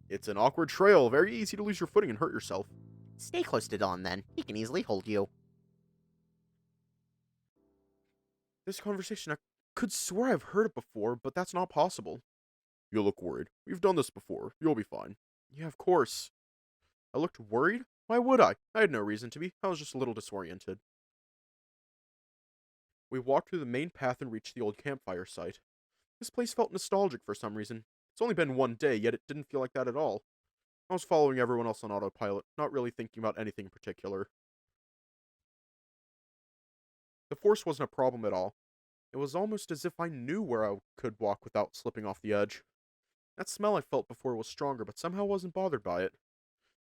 It's an awkward trail. Very easy to lose your footing and hurt yourself. Stay close to Dylan, then. He can easily hold you. This conversation, I could swear I've heard it before, but that's not possible. You look worried. We've done this before. You'll be fine. Yeah, of course. I looked worried? Why would I? I had no reason to be. I was just a little disoriented. We walked through the main path and reached the old campfire site. This place felt nostalgic for some reason. It's only been one day, yet it didn't feel like that at all. I was following everyone else on autopilot, not really thinking about anything in particular. The force wasn't a problem at all. It was almost as if I knew where I could walk without slipping off the edge. That smell I felt before was stronger, but somehow wasn't bothered by it.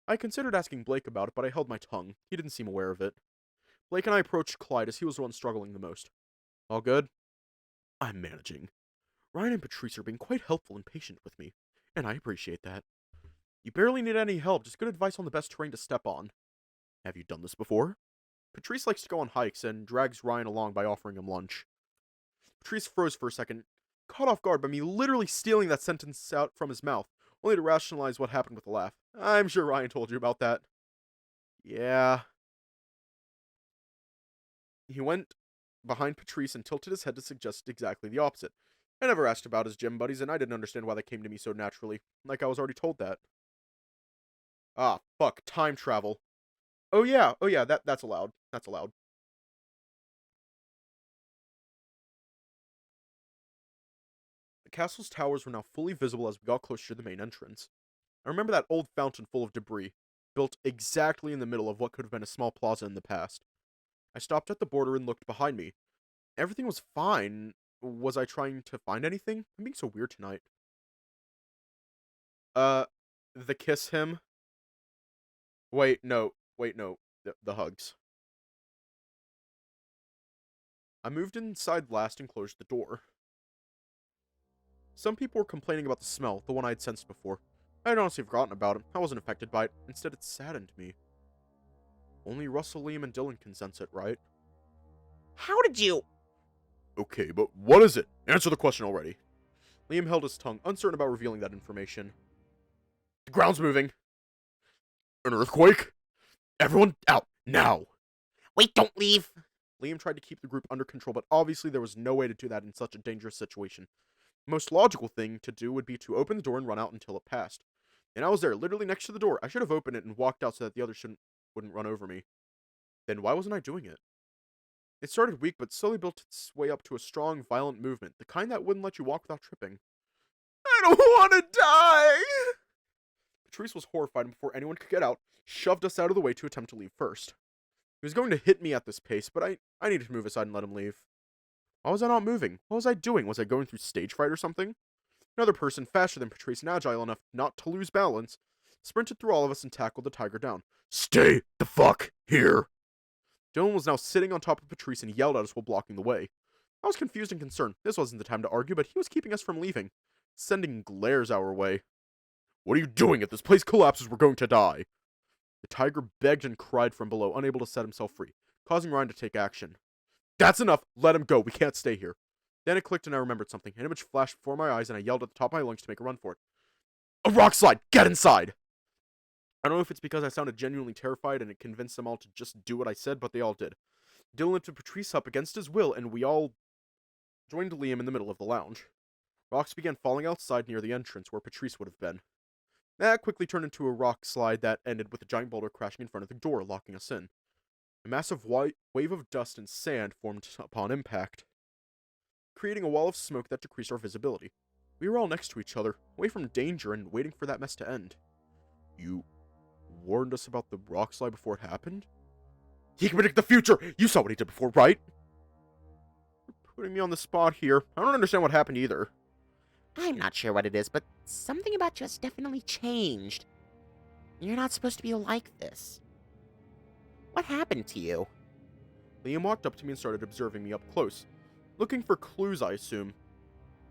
I considered asking Blake about it, but I held my tongue. He didn't seem aware of it. Blake and I approached Clyde as he was the one struggling the most. All good? I'm managing. Ryan and Patrice are being quite helpful and patient with me, and I appreciate that. You barely need any help, just good advice on the best terrain to step on. Have you done this before? Patrice likes to go on hikes and drags Ryan along by offering him lunch. Patrice froze for a second, caught off guard by me literally stealing that sentence out from his mouth, only to rationalize what happened with a laugh. I'm sure Ryan told you about that. Yeah. He went behind Patrice and tilted his head to suggest exactly the opposite. I never asked about his gym buddies, and I didn't understand why they came to me so naturally, like I was already told that. Ah, fuck, time travel. Oh yeah, that's allowed. That's allowed. The castle's towers were now fully visible as we got closer to the main entrance. I remember that old fountain full of debris, built exactly in the middle of what could have been a small plaza in the past. I stopped at the border and looked behind me. Everything was fine. Was I trying to find anything? I'm being so weird tonight. The kiss him? Wait, no. The hugs. I moved inside last and closed the door. Some people were complaining about the smell, the one I had sensed before. I had honestly forgotten about it. I wasn't affected by it. Instead, it saddened me. Only Russell, Liam, and Dylan can sense it, right? How did you? Okay, but what is it? Answer the question already. Liam held his tongue, uncertain about revealing that information. The ground's moving. An earthquake? Everyone out, now! Wait, don't leave. Liam tried to keep the group under control, but obviously there was no way to do that in such a dangerous situation. The most logical thing to do would be to open the door and run out until it passed. And I was there, literally next to the door. I should have opened it and walked out so that the others wouldn't run over me. Then why wasn't I doing it? It started weak, but slowly built its way up to a strong, violent movement, the kind that wouldn't let you walk without tripping. I don't want to die! Patrice was horrified, and before anyone could get out, shoved us out of the way to attempt to leave first. He was going to hit me at this pace, but I needed to move aside and let him leave. Why was I not moving? What was I doing? Was I going through stage fright or something? Another person, faster than Patrice and agile enough not to lose balance, sprinted through all of us and tackled the tiger down. Stay the fuck here! Dylan was now sitting on top of Patrice and yelled at us while blocking the way. I was confused and concerned. This wasn't the time to argue, but he was keeping us from leaving, sending glares our way. What are you doing? If this place collapses, we're going to die. The tiger begged and cried from below, unable to set himself free, causing Ryan to take action. That's enough! Let him go! We can't stay here! Then it clicked and I remembered something. An image flashed before my eyes and I yelled at the top of my lungs to make a run for it. A rock slide! Get inside! I don't know if it's because I sounded genuinely terrified and it convinced them all to just do what I said, but they all did. Dylan lifted Patrice up against his will and we all joined Liam in the middle of the lounge. Rocks began falling outside near the entrance where Patrice would have been. That quickly turned into a rock slide that ended with a giant boulder crashing in front of the door, locking us in. A massive wave of dust and sand formed upon impact, creating a wall of smoke that decreased our visibility. We were all next to each other, away from danger and waiting for that mess to end. You warned us about the rock slide before it happened? He can predict the future! You saw what he did before, right? You're putting me on the spot here. I don't understand what happened either. I'm not sure what it is, but something about you has definitely changed. You're not supposed to be like this. What happened to you? Liam walked up to me and started observing me up close, looking for clues, I assume.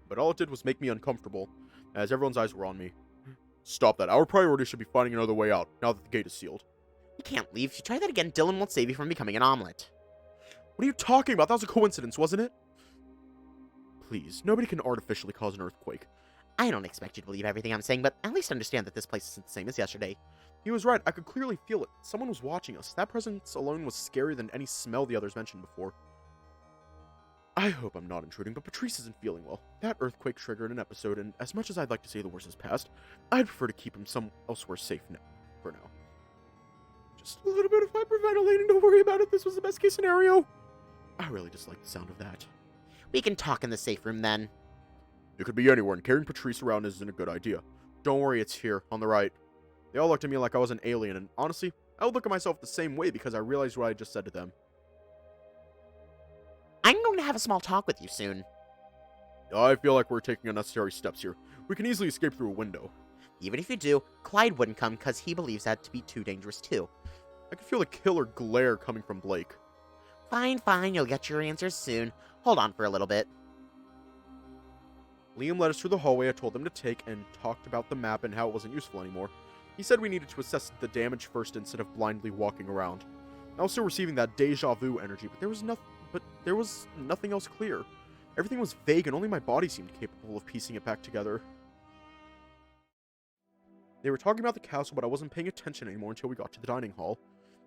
But all it did was make me uncomfortable, as everyone's eyes were on me. Stop that. Our priority should be finding another way out, now that the gate is sealed. You can't leave. If you try that again, Dylan won't save you from becoming an omelet. What are you talking about? That was a coincidence, wasn't it? Please, nobody can artificially cause an earthquake. I don't expect you to believe everything I'm saying, but at least understand that this place isn't the same as yesterday. He was right. I could clearly feel it. Someone was watching us. That presence alone was scarier than any smell the others mentioned before. I hope I'm not intruding, but Patrice isn't feeling well. That earthquake triggered an episode, and as much as I'd like to say the worst is past, I'd prefer to keep him elsewhere safe for now. Just a little bit of hyperventilating, don't worry about it. This was the best case scenario. I really dislike the sound of that. We can talk in the safe room then. It could be anywhere, and carrying Patrice around isn't a good idea. Don't worry, it's here, on the right. They all looked at me like I was an alien, and honestly, I would look at myself the same way because I realized what I just said to them. I'm going to have a small talk with you soon. I feel like we're taking unnecessary steps here. We can easily escape through a window. Even if you do, Clyde wouldn't come because he believes that to be too dangerous too. I can feel a killer glare coming from Blake. Fine, fine, you'll get your answers soon. Hold on for a little bit. Liam led us through the hallway I told them to take and talked about the map and how it wasn't useful anymore. He said we needed to assess the damage first instead of blindly walking around. I was still receiving that deja vu energy, but there was nothing else clear. Everything was vague and only my body seemed capable of piecing it back together. They were talking about the castle, but I wasn't paying attention anymore until we got to the dining hall.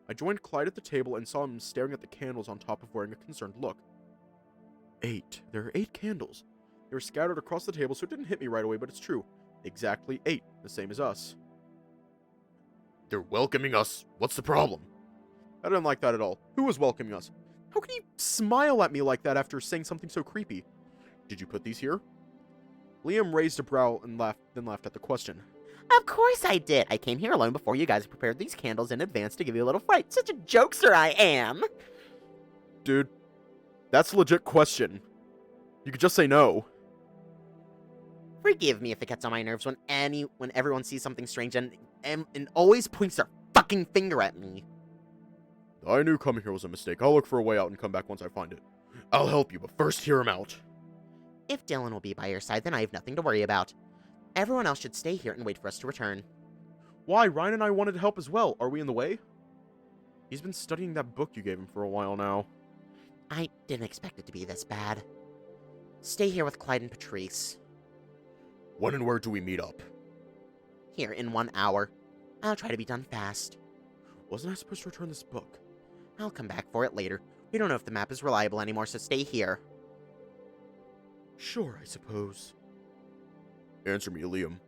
I joined Clyde at the table and saw him staring at the candles on top of wearing a concerned look. 8. There are 8 candles. They were scattered across the table, so it didn't hit me right away, but it's true. Exactly 8, the same as us. They're welcoming us. What's the problem? I didn't like that at all. Who was welcoming us? How can he smile at me like that after saying something so creepy? Did you put these here? Liam raised a brow and then laughed at the question. Of course I did. I came here alone before you guys prepared these candles in advance to give you a little fright. Such a jokester I am. Dude, that's a legit question. You could just say no. Forgive me if it gets on my nerves when everyone sees something strange and always points their fucking finger at me. I knew coming here was a mistake. I'll look for a way out and come back once I find it. I'll help you, but first hear him out. If Dylan will be by your side, then I have nothing to worry about. Everyone else should stay here and wait for us to return. Why? Ryan and I wanted to help as well. Are we in the way? He's been studying that book you gave him for a while now. I didn't expect it to be this bad. Stay here with Clyde and Patrice. When and where do we meet up? Here in 1 hour. I'll try to be done fast. Wasn't I supposed to return this book? I'll come back for it later. We don't know if the map is reliable anymore, so stay here. Sure, I suppose. Answer me, Liam.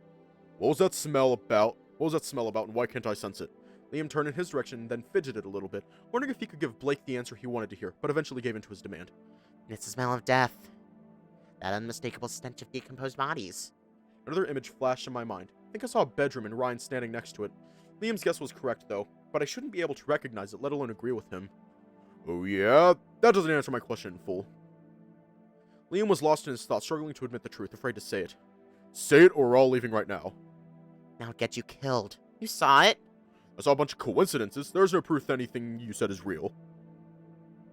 What was that smell about? What was that smell about, and why can't I sense it? Liam turned in his direction and then fidgeted a little bit, wondering if he could give Blake the answer he wanted to hear, but eventually gave in to his demand. It's the smell of death. That unmistakable stench of decomposed bodies. Another image flashed in my mind. I think I saw a bedroom and Ryan standing next to it. Liam's guess was correct, though, but I shouldn't be able to recognize it, let alone agree with him. Oh yeah? That doesn't answer my question in full. Liam was lost in his thoughts, struggling to admit the truth, afraid to say it. Say it or we're all leaving right now. Now it gets you killed. You saw it? I saw a bunch of coincidences. There's no proof that anything you said is real.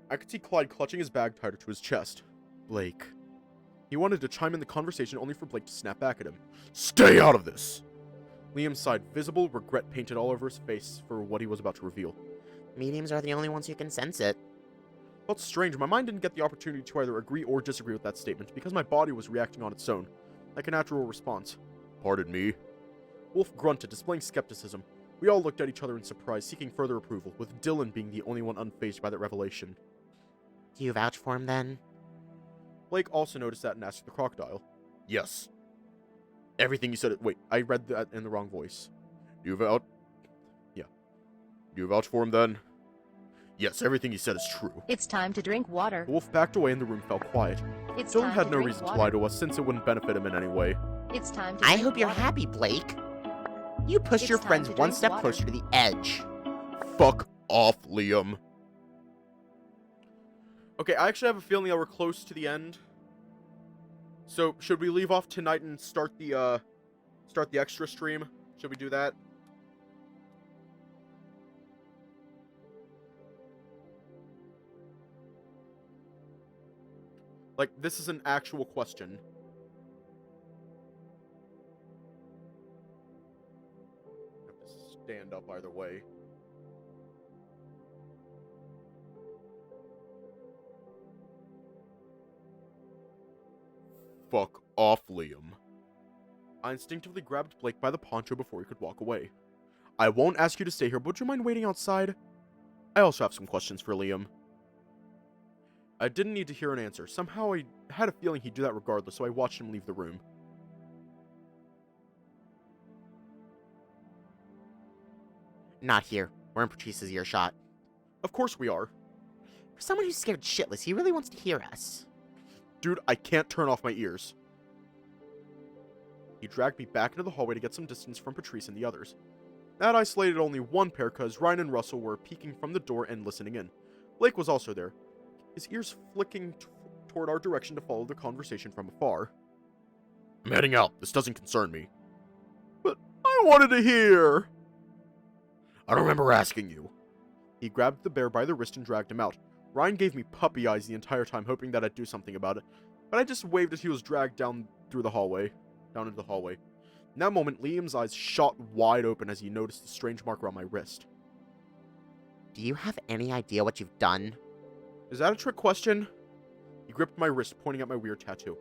I could see Clyde clutching his bag tighter to his chest. Blake. He wanted to chime in the conversation only for Blake to snap back at him. Stay out of this! Liam sighed, visible regret painted all over his face for what he was about to reveal. Mediums are the only ones who can sense it. Felt strange. My mind didn't get the opportunity to either agree or disagree with that statement because my body was reacting on its own, like a natural response. Pardon me? Wolf grunted, displaying skepticism. We all looked at each other in surprise, seeking further approval, with Dylan being the only one unfazed by that revelation. Do you vouch for him, then? Blake also noticed that and asked the crocodile. Yes. Everything you said... Wait, I read that in the wrong voice. You vouch... Yeah. You vouch for him, then? Yes, everything he said is true. It's time to drink water. The wolf backed away and the room fell quiet. It's Dylan time had to no drink reason water. to lie to us, since it wouldn't benefit him in any way. It's time to I drink hope you're water. happy, Blake. You pushed It's your time friends to one drink step water. closer to the edge. Fuck off, Liam. Okay, I actually have a feeling that we're close to the end. So, should we leave off tonight and start the extra stream? Should we do that? Like, this is an actual question. I have to stand up either way. Fuck off, Liam. I instinctively grabbed Blake by the poncho before he could walk away. I won't ask you to stay here, but would you mind waiting outside? I also have some questions for Liam. I didn't need to hear an answer. Somehow I had a feeling he'd do that regardless, so I watched him leave the room. Not here. We're in Patrice's earshot. Of course we are. For someone who's scared shitless, he really wants to hear us. Dude, I can't turn off my ears. He dragged me back into the hallway to get some distance from Patrice and the others. That isolated only one pair because Ryan and Russell were peeking from the door and listening in. Blake was also there, his ears flicking toward our direction to follow the conversation from afar. I'm heading out. This doesn't concern me. But I wanted to hear. I don't remember asking you. He grabbed the bear by the wrist and dragged him out. Ryan gave me puppy eyes the entire time, hoping that I'd do something about it, but I just waved as he was dragged down into the hallway. In that moment, Liam's eyes shot wide open as he noticed the strange mark around my wrist. Do you have any idea what you've done? Is that a trick question? He gripped my wrist, pointing at my weird tattoo.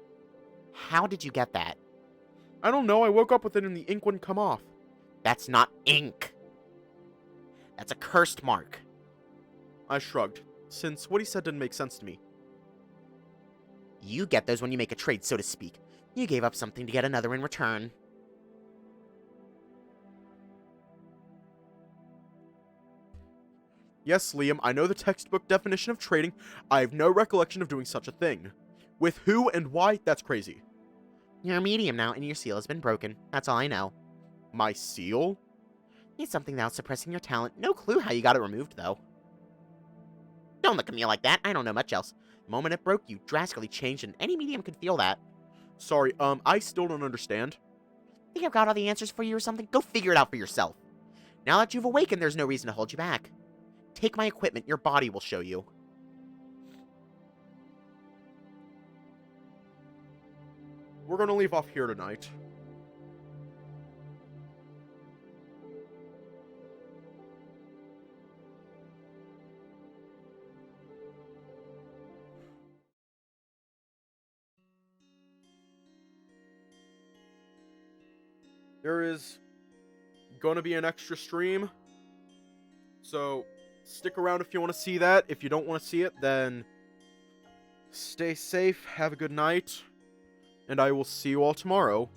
How did you get that? I don't know, I woke up with it and the ink wouldn't come off. That's not ink. That's a cursed mark. I shrugged, since what he said didn't make sense to me. You get those when you make a trade, so to speak. You gave up something to get another in return. Yes, Liam, I know the textbook definition of trading. I have no recollection of doing such a thing. With who and why, that's crazy. You're a medium now, and your seal has been broken. That's all I know. My seal? It's something that's suppressing your talent. No clue how you got it removed, though. Don't look at me like that. I don't know much else. The moment it broke, you drastically changed, and any medium could feel that. Sorry, I still don't understand. Think I've got all the answers for you or something? Go figure it out for yourself. Now that you've awakened, there's no reason to hold you back. Take my equipment. Your body will show you. We're gonna leave off here tonight. There is gonna be an extra stream, so stick around if you want to see that. If you don't want to see it, then stay safe, have a good night, and I will see you all tomorrow.